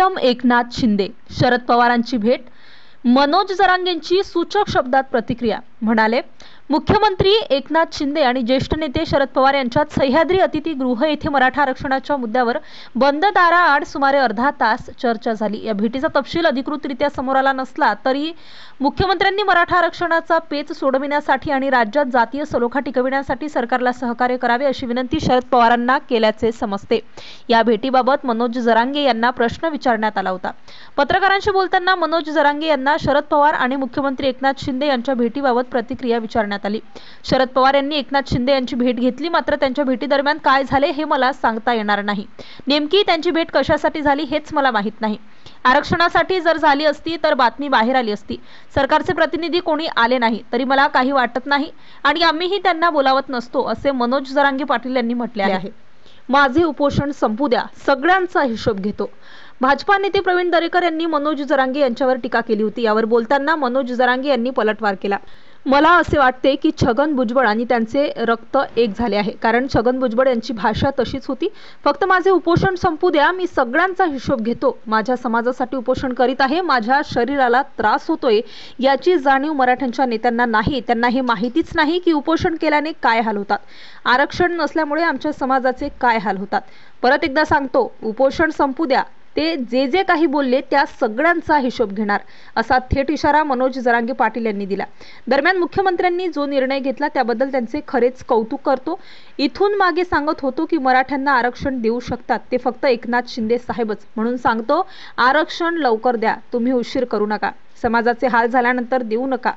CM Eknath Shinde Sharad पवारांची भेट। मनोज जरांगेंची सूचक शब्दात प्रतिक्रिया। म्हणाले, मुख्यमंत्री एकनाथ शिंदे आणि ज्येष्ठ नेते शरद पवार यांच्यात सह्याद्री अतिथीगृह येथे मराठा आरक्षणाच्या मुद्द्यावर बंद दाराआड सुमारे अर्धा तास चर्चा झाली। या भेटीचा तपशील अधिकृतरित्या समोर आला नसला तरी मुख्यमंत्र्यांनी मराठा आरक्षणाचा पेच सोडविण्यासाठी आणि राज्यात जातीय सलोखा टिकविण्यासाठी सरकारला सहकार्य करावे अशी विनंती शरद पवारांना केल्याचे समजते। या भेटीबाबत मनोज जरांगे यांना प्रश्न विचारण्यात आला होता। पत्रकारांशी बोलताना मनोज जरांगे यांना शरद पवार आणि मुख्यमंत्री एकनाथ शिंदे यांच्या भेटीबाबत प्रतिक्रिया विचारण्यात आली। शरद पवार यांनी एकनाथ शिंदे यांची भेट घेतली, मात्र त्यांच्या भेटीदरम्यान काय झाले हे मला सांगता येणार नाही। नेमकी त्यांची भेट कशासाठी झाली हेच मला माहित नाही। आरक्षणासाठी जर झाली असती तर बातमी बाहेर आली असती। सरकारचे प्रतिनिधी कोणी आले नाही तरी मला काही वाटत नाही आणि आम्हीही त्यांना बोलावत नसतो असे मनोज जरांगे पाटील यांनी म्हटले आहे। माझे उपोषण संपू द्या, सगळ्यांचा हिशोब घेतो। भाजपा नेते प्रवीण दरेकर यांनी मनोज जरांगे यांच्यावर टीका केली होती। यावर बोलताना मनोज जरांगे यांनी पलटवार केला। मला असे वाटते की छगन भुजबळ आणि त्यांचे रक्त एक झाले आहे, कारण छगन भुजबळ यांची भाषा तशीच होती। फक्त माझे उपोषण संपू द्या, मी सगळ्यांचा हिशोब घेतो। माझ्या समाजासाठी उपोषण करीत आहे, माझ्या शरीराला त्रास होतोय याची जाणीव मराठ्यांच्या नेत्यांना नाही। त्यांना हे माहितीच नाही की उपोषण केल्याने काय हाल होतात, आरक्षण नसल्यामुळे आमच्या समाजाचे काय हाल होतात। परत एकदा सांगतो, उपोषण संपू द्या, ते जे काही बोलले त्या सगळ्यांचा हिशोब घेणार असा थेट इशारा मनोज जरांगे पाटील यांनी दिला। दरम्यान मुख्यमंत्र्यांनी जो निर्णय घेतला त्याबद्दल त्यांचे खरेच कौतुक करतो। इथून मागे सांगत होतो की मराठ्यांना आरक्षण देऊ शकतात ते फक्त एकनाथ शिंदे साहेबच, म्हणून सांगतो आरक्षण लवकर द्या, तुम्ही उशीर करू नका। समाजाचे हाल झाल्यानंतर देऊ नका,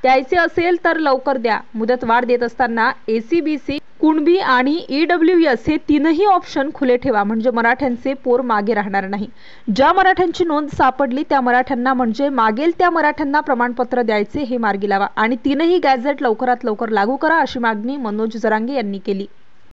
द्यायचे असेल तर लवकर द्या। मुदत वाढ देत असताना एसीबीसी, कुणबी आणि ईडब्ल्यूएस हे तीनही ऑप्शन खुले ठेवा, म्हणजे मराठ्यांचे पोर मागे राहणार नाही। ज्या मराठ्यांची नोंद सापडली त्या मराठ्यांना म्हणजे मागेल त्या मराठ्यांना प्रमाणपत्र द्यायचे हे मार्गी लावा आणि तीनही गॅझेट लवकरात लवकर लागू करा अशी मागणी मनोज जरांगे यांनी केली।